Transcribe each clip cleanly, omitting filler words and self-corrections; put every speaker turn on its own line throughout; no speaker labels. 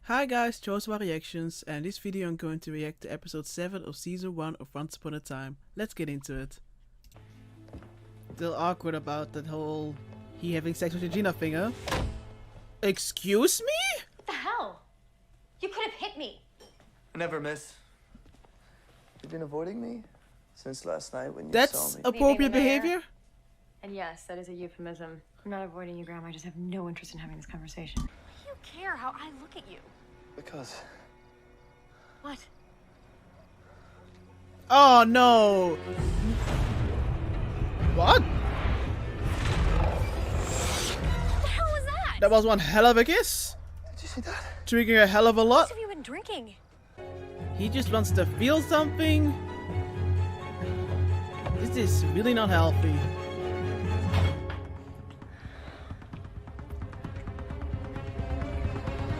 Hi guys, Joshua Reactions, and in this video I'm going to react to episode 7 of season 1 of Once Upon a Time. Let's get into it. Still awkward about that whole he having sex with Regina thing, huh? Excuse me?
What the hell? You could have hit me.
I never miss. You've been avoiding me since last night when you
That's
saw me.
appropriate behavior?
And yes, that is a euphemism. I'm not avoiding you, Graham. I just have no interest in having this conversation.
You care how I look at you.
Because
What?
Oh no! What?
What the hell was that?
That was one hell of a kiss!
did you see that?
Triggering a hell of a
What
lot.
have you been drinking?
He just wants to feel something. This is really not healthy.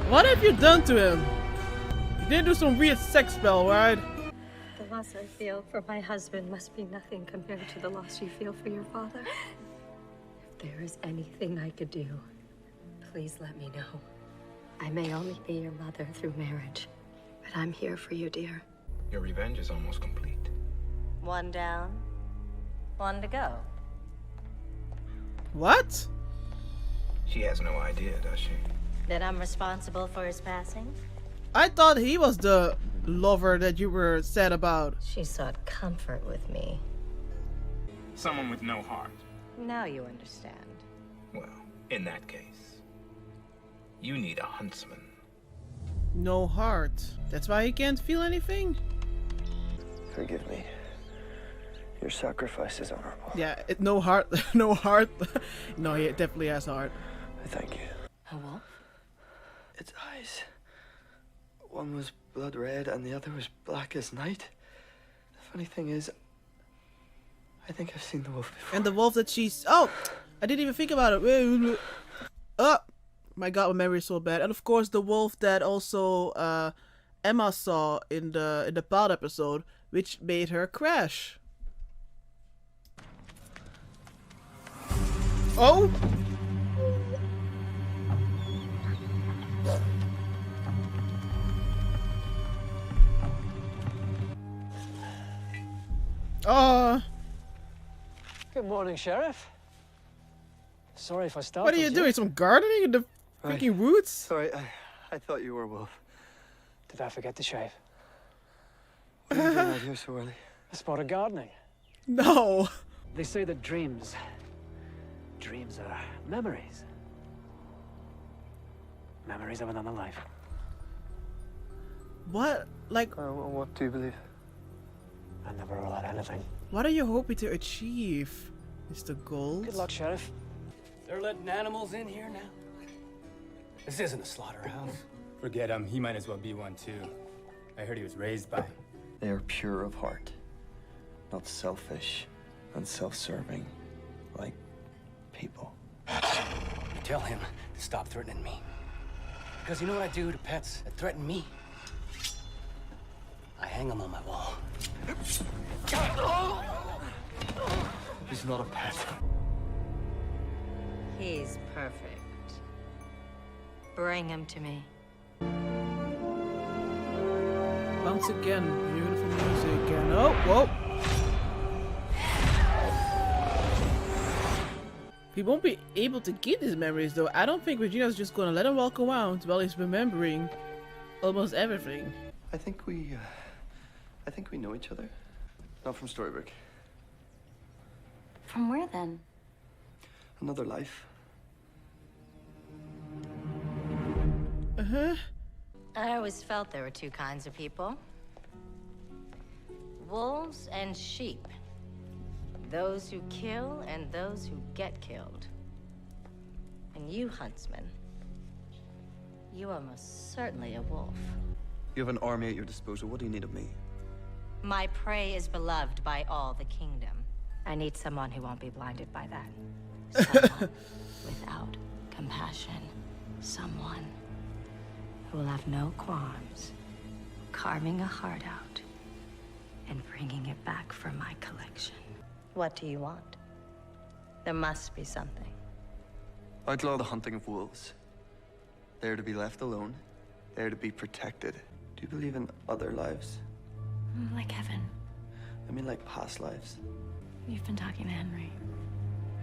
What have you done to him? You did do some weird sex spell, right?
The loss I feel for my husband must be nothing compared to the loss you feel for your father. If there is anything I could do, please let me know. I may only be your mother through marriage, but I'm here for you, dear.
Your revenge is almost complete.
One down, one to go.
What?
She has no idea, does she?
That I'm responsible for his passing?
I thought he was the lover that you were sad about.
She sought comfort with me.
Someone with no heart.
Now you understand.
Well, in that case, you need a huntsman.
No heart. That's why he can't feel anything?
Forgive me. Your sacrifice is honorable.
Yeah, no heart. No heart. No, he definitely has heart.
I thank you.
A wolf?
Its eyes. One was blood red and the other was black as night. The funny thing is, I think I've seen the wolf before.
And the wolf that she's... Oh! I didn't even think about it. Oh! My god, my memory is so bad. And of course the wolf that also Emma saw in the pod episode, which made her crash. Oh!
Good morning, Sheriff. Sorry if I startled
What are you doing? Some gardening in the freaking woods?
Sorry, I thought you were a wolf.
Did I forget to shave?
What are you doing out here so early?
I spotted gardening.
No.
They say that dreams are memories. Memories of another life.
What? Like,
What do you believe?
I never rule out anything.
what are you hoping to achieve, Mr. Gold?
Good luck, Sheriff. They're letting animals in here now. This isn't a slaughterhouse.
Forget him. He might as well be one too. I heard he was raised by.
They are pure of heart, not selfish and self-serving, like people.
You tell him to stop threatening me. Because you know what I do to pets that threaten me? I hang them on my wall.
He's not a pet.
He's perfect. Bring him to me.
Once again, beautiful music and oh, whoa. He won't be able to get these memories though. I don't think Regina's just gonna let him walk around while he's remembering almost everything.
I think we know each other. Not from Storybook.
From where then?
Another life.
Uh-huh.
I always felt there were two kinds of people. Wolves and sheep. Those who kill and those who get killed. And you, huntsman, you are most certainly a wolf.
You have an army at your disposal. What do you need of me?
My prey is beloved by all the kingdom. I need someone who won't be blinded by that. Someone without compassion. Someone who will have no qualms carving a heart out and bringing it back for my collection. What do you want? There must be something.
Outlaw the hunting of wolves. They are to be left alone They're to be protected. Do you believe in other lives?
Like heaven.
I mean, like past lives.
You've been talking to Henry.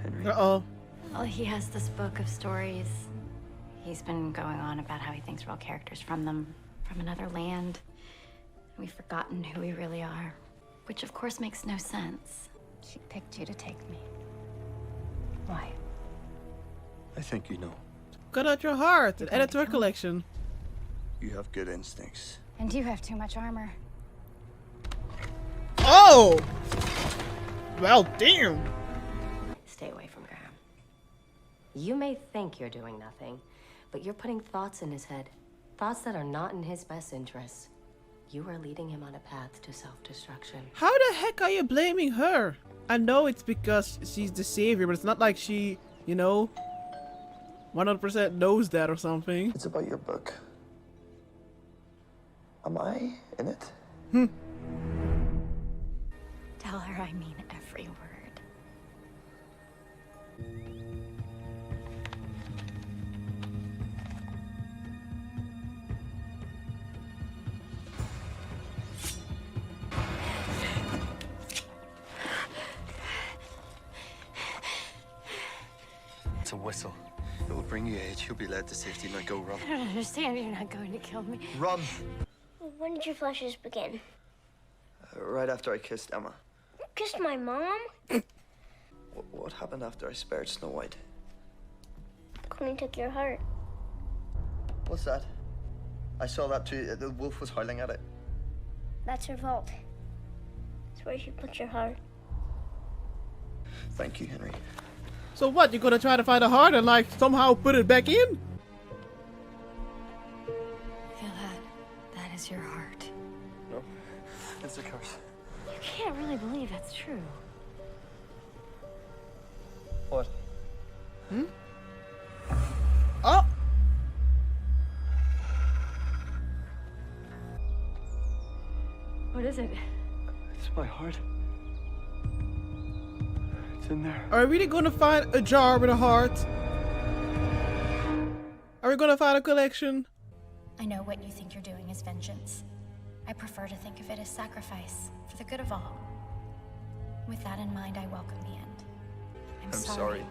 Henry?
Uh-oh.
Well, he has this book of stories. He's been going on about how he thinks we're all characters from them, from another land. We've forgotten who we really are, which of course makes no sense. She picked you to take me. Why?
I think you know.
Cut out your heart and add it to our collection.
You have good instincts.
And you have too much armor.
Oh! Well, damn.
Stay away from Graham. You may think you're doing nothing, but you're putting thoughts in his head. Thoughts that are not in his best interests. You are leading him on a path to self-destruction.
How the heck are you blaming her? I know it's because she's the savior, but it's not like she, you know, 100% knows that or something.
It's about your book. Am I in it?
Tell her I mean every word.
It's a whistle. It will bring you age. You'll be led to safety. Now go, run.
I don't understand. You're not going to kill me.
Run!
When did your flashes begin?
Right after I kissed Emma.
You kissed my mom?
What happened after I spared Snow White?
Queen took your heart.
What's that? I saw that too. The wolf was howling at it.
That's her vault. It's where she put your heart.
Thank you, Henry.
So what, you're gonna try to find a heart and like somehow put it back in?
Feel that? That is your heart.
No, it's a curse.
You can't really believe that's true.
What?
Oh!
What is it?
It's my heart. It's in there.
Are we really gonna find a jar with a heart? Are we gonna find a collection?
I know what you think you're doing is vengeance. I prefer to think of it as sacrifice for the good of all. With that in mind, I welcome the end.
I'm sorry.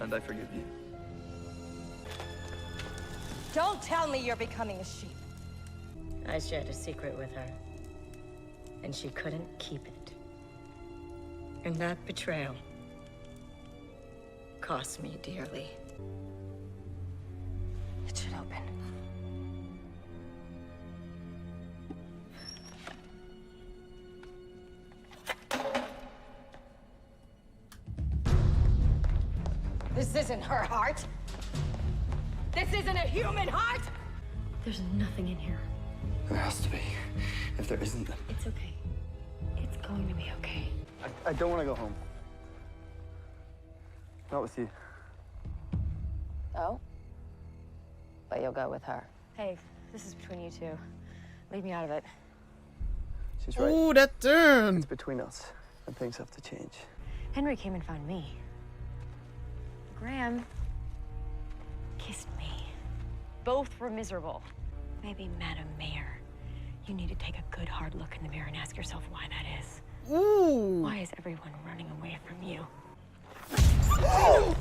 And I forgive you.
Don't tell me you're becoming a sheep. I shared a secret with her, and she couldn't keep it. And that betrayal cost me dearly. It should open. This isn't her heart. This isn't a human heart.
There's nothing in here.
There has to be. If there isn't, then...
It's okay. It's going to be okay.
I don't want to go home. Not with you.
Oh? But you'll go with her.
Hey, this is between you two. Leave me out of it.
She's right.
Ooh, that turn!
It's between us, and things have to change.
Henry came and found me. Graham kissed me. Both were miserable. Maybe, Madam Mayor, you need to take a good hard look in the mirror and ask yourself why that is.
Ooh!
Why is everyone running away from you?
Oh!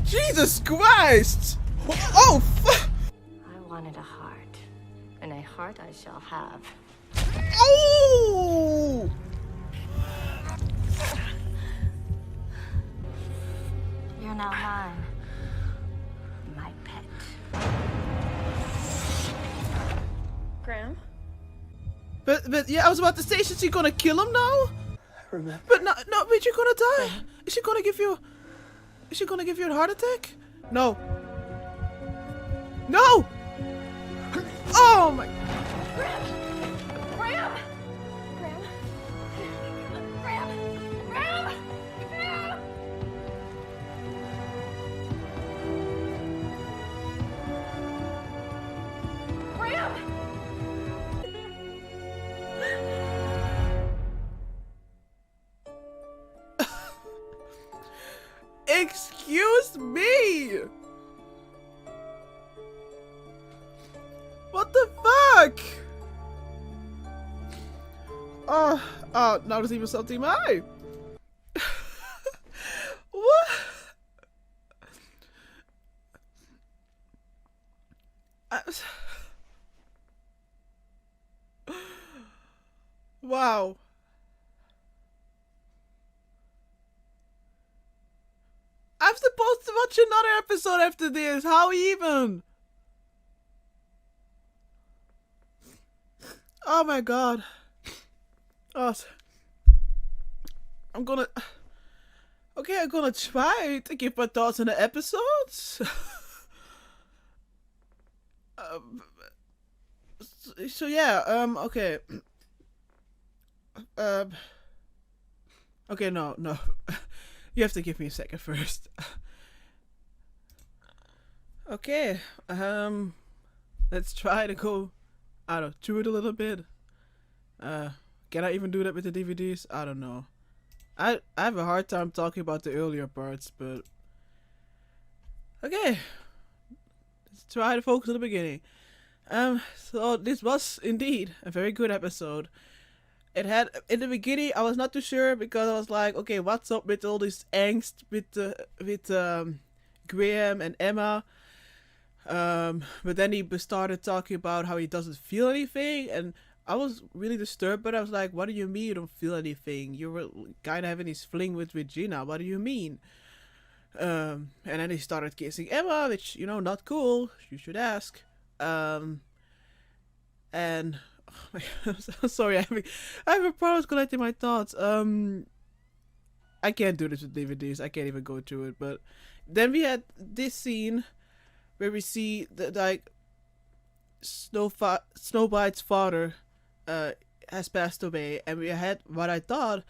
Jesus Christ! Oh, fuck!
I wanted a heart, and a heart I shall have.
Oh!
You're not mine. My pet.
Graham?
But yeah, I was about to say, is she gonna kill him now?
I remember.
But no, but you're gonna die. Is she gonna give you a heart attack? No. No! Oh my...
Graham! Graham! Graham! Graham! Graham! Graham! Graham!
Excuse me! Oh, now there's even something in my eye. What? Wow. I'm supposed to watch another episode after this. How even? Oh my god. Oh, I'm gonna... Okay, I'm gonna try to give my thoughts on the episodes. So yeah, okay. Okay, no. You have to give me a second first. Okay, let's try to go, I don't know, through it a little bit. Can I even do that with the DVDs? I don't know. I have a hard time talking about the earlier parts, but okay. Let's try to focus on the beginning. So this was indeed a very good episode. It had, in the beginning, I was not too sure because I was like, okay, what's up with all this angst with Graham and Emma? But then he started talking about how he doesn't feel anything, and I was really disturbed. But I was like, what do you mean you don't feel anything? You were kind of having this fling with Regina. What do you mean? And then he started kissing Emma, which, you know, not cool. You should ask. And oh my God, I'm so sorry. I have a problem collecting my thoughts. I can't do this with DVDs. I can't even go through it. But then we had this scene where we see that, like, Snow White's father has passed away, and we had what I thought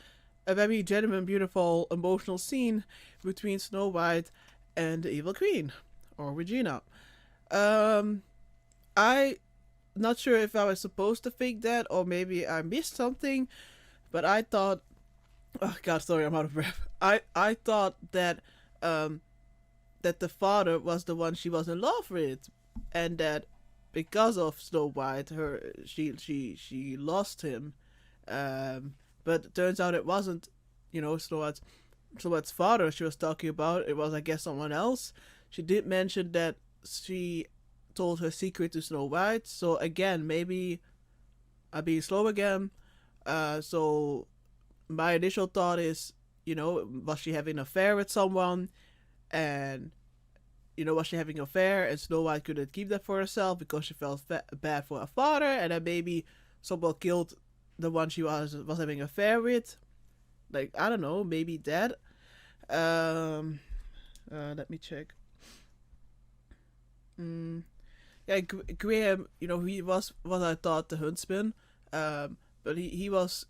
a very genuine, beautiful, emotional scene between Snow White and the Evil Queen, or Regina. I not sure if I was supposed to think that, or maybe I missed something, but I thought, oh god, sorry, I'm out of breath. I thought that that the father was the one she was in love with, and that because of Snow White, she lost him. But it turns out it wasn't, you know, Snow White's father she was talking about. It was, I guess, someone else. She did mention that she told her secret to Snow White. So again, maybe I'm being slow again. So my initial thought is, you know, was she having an affair with someone? And, you know, was she having an affair and Snow White couldn't keep that for herself because she felt bad for her father? And then maybe someone killed the one she was having an affair with. Like, I don't know, maybe that. Let me check. Yeah, Graham, you know, he was what I thought the huntsman. But he was,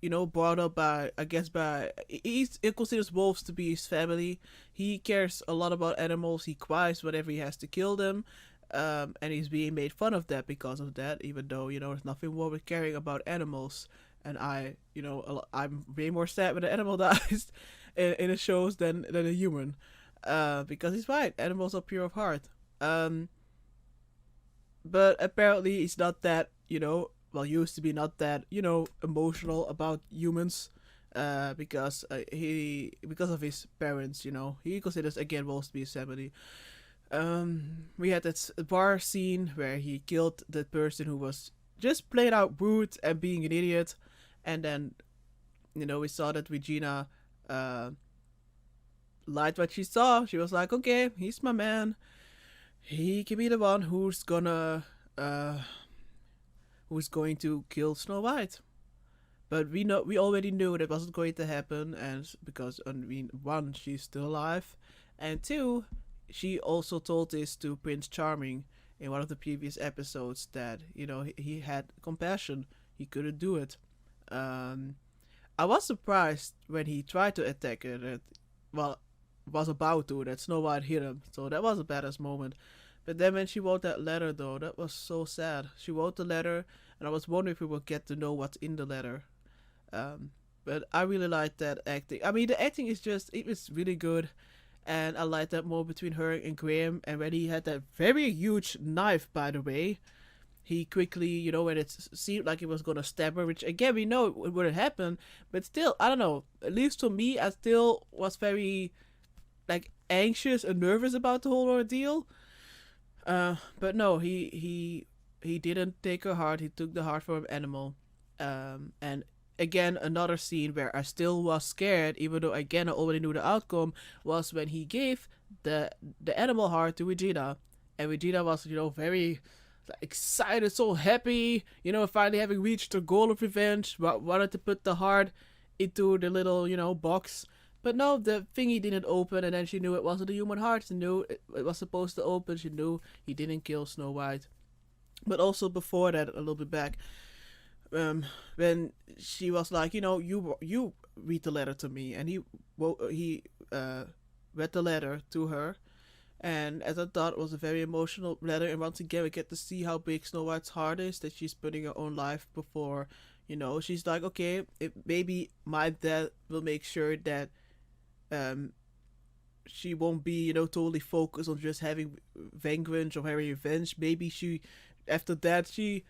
you know, brought up by, I guess, he considers wolves to be his family. He cares a lot about animals. He cries whenever he has to kill them. And he's being made fun of that because of that, even though, you know, there's nothing wrong with caring about animals. And I'm way more sad when an animal dies in the shows than a human. Because he's right, animals are pure of heart. But apparently he's not that, you know, well, used to be not that, you know, emotional about humans. Because of his parents, you know, he considers, again, wolves to be his family. We had that bar scene where he killed that person who was just plain out rude and being an idiot. And then, you know, we saw that Regina liked what she saw. She was like, okay, he's my man. He can be the one who's going to kill Snow White. But we already knew that wasn't going to happen, and because, I mean, one, she's still alive, and two, she also told this to Prince Charming in one of the previous episodes that, you know, he had compassion. He couldn't do it. I was surprised when he tried to attack her that, well, was about to, that Snow White hit him. So that was a badass moment. But then when she wrote that letter, though, that was so sad. She wrote the letter, and I was wondering if we would get to know what's in the letter. But I really liked that acting. I mean, the acting is just, it was really good. And I liked that more between her and Graham. And when he had that very huge knife, by the way, he quickly, you know, when it seemed like he was gonna stab her, which again we know it wouldn't happen, but still, I don't know. At least for me, I still was very like anxious and nervous about the whole ordeal. But no, he didn't take her heart. He took the heart from an animal. And again, another scene where I still was scared, even though again I already knew the outcome, was when he gave the animal heart to Regina, and Regina was, you know, very excited, so happy, you know, finally having reached the goal of revenge, but wanted to put the heart into the little, you know, box. But no, the thingy didn't open, and then she knew it wasn't a human heart. She knew it was supposed to open. She knew he didn't kill Snow White. But also before that, a little bit back, when she was like, you know, you read the letter to me, and he read the letter to her, and as I thought, it was a very emotional letter. And once again, we get to see how big Snow White's heart is, that she's putting her own life before, you know, she's like, okay, maybe my dad will make sure that she won't be, you know, totally focused on just having vengeance or having revenge. Maybe she, after that, she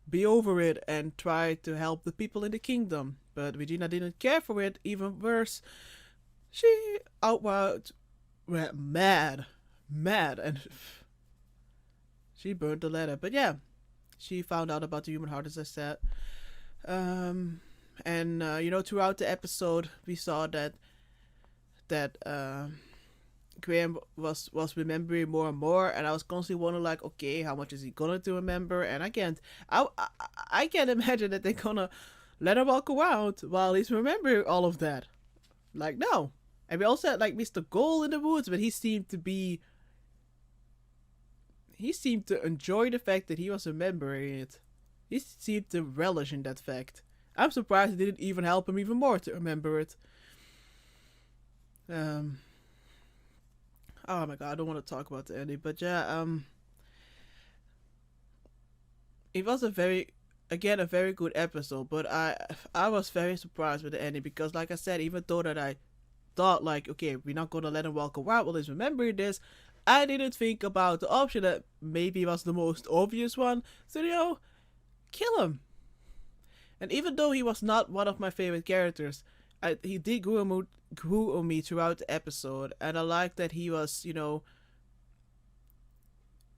be over it and try to help the people in the kingdom. But Regina didn't care for it. Even worse, she outright went mad, and she burned the letter. But yeah, she found out about the human heart, as I said. And you know, throughout the episode, we saw that Graham was remembering more and more, and I was constantly wondering, like, okay, how much is he gonna to remember? And I can't imagine that they're gonna let him walk around while he's remembering all of that. Like, no. And we also had like Mr. Gold in the woods, but he seemed to enjoy the fact that he was remembering it. He seemed to relish in that fact. I'm surprised it didn't even help him even more to remember it. Oh my god, I don't want to talk about the ending, but yeah, it was a very good episode, but I was very surprised with the ending, because like I said, even though that I thought like, okay, we're not gonna let him walk around while he's remembering this, I didn't think about the option that maybe was the most obvious one, so, you know, kill him. And even though he was not one of my favorite characters, he did grew on me throughout the episode, and I like that he was, you know,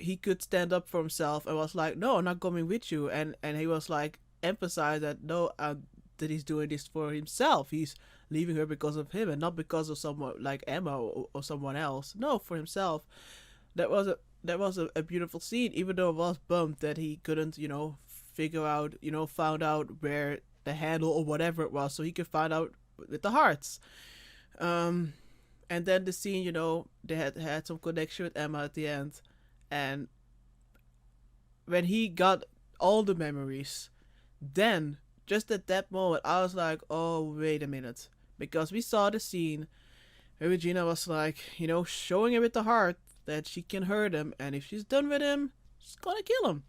he could stand up for himself and was like, no, I'm not coming with you, and he was like emphasized that no, that he's doing this for himself. He's leaving her because of him and not because of someone like Emma or someone else. No, for himself. That was a beautiful scene, even though I was bummed that he couldn't, you know, found out where the handle or whatever it was, so he could find out with the hearts. And then the scene, you know, they had some connection with Emma at the end, and when he got all the memories, then just at that moment I was like, oh wait a minute, because we saw the scene where Regina was like, you know, showing him with the heart that she can hurt him, and if she's done with him, she's gonna kill him.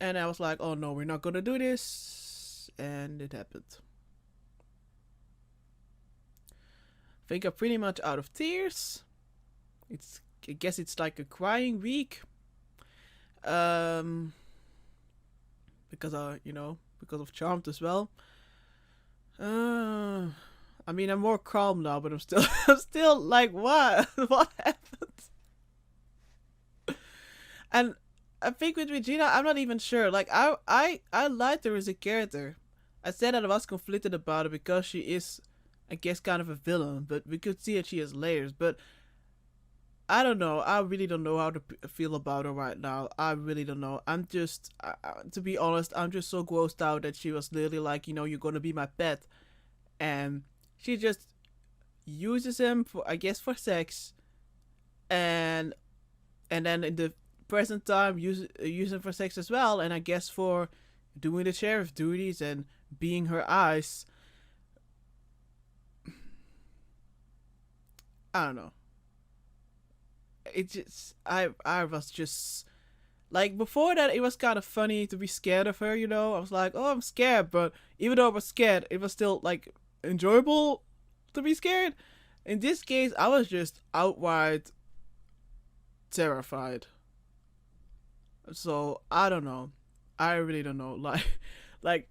And I was like, oh no, we're not gonna do this, and it happened. I think I'm pretty much out of tears. I guess it's like a crying week. Because of Charmed as well. I mean, I'm more calm now, but I'm still like, what? What happened? And I think with Regina, I'm not even sure. Like, I liked her as a character. I said that I was conflicted about it because she is, I guess, kind of a villain, but we could see that she has layers. But I don't know. I really don't know how to feel about her right now. I really don't know. I'm just, to be honest, I'm just so grossed out that she was literally like, you know, you're gonna be my pet, and she just uses him for, I guess, for sex, and then in the present time use him for sex as well, and I guess for doing the sheriff duties and being her eyes. I don't know. It just, I was just like, before that it was kind of funny to be scared of her, you know. I was like, oh, I'm scared, but even though I was scared, it was still like enjoyable to be scared. In this case, I was just outright terrified. So I don't know. I really don't know. Like, like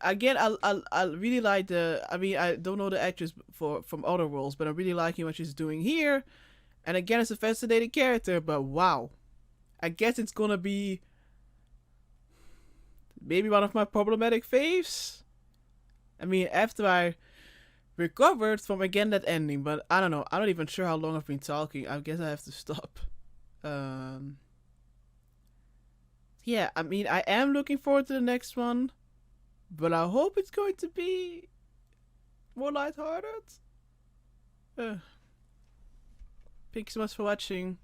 again, I really like the. I mean, I don't know the actress from other roles, but I'm really liking what she's doing here. And again, it's a fascinating character, but wow, I guess it's gonna be maybe one of my problematic faves. I mean, after I recovered from again that ending, but I don't know. I'm not even sure how long I've been talking. I guess I have to stop. Yeah, I mean, I am looking forward to the next one, but I hope it's going to be more lighthearted. Thank you so much for watching.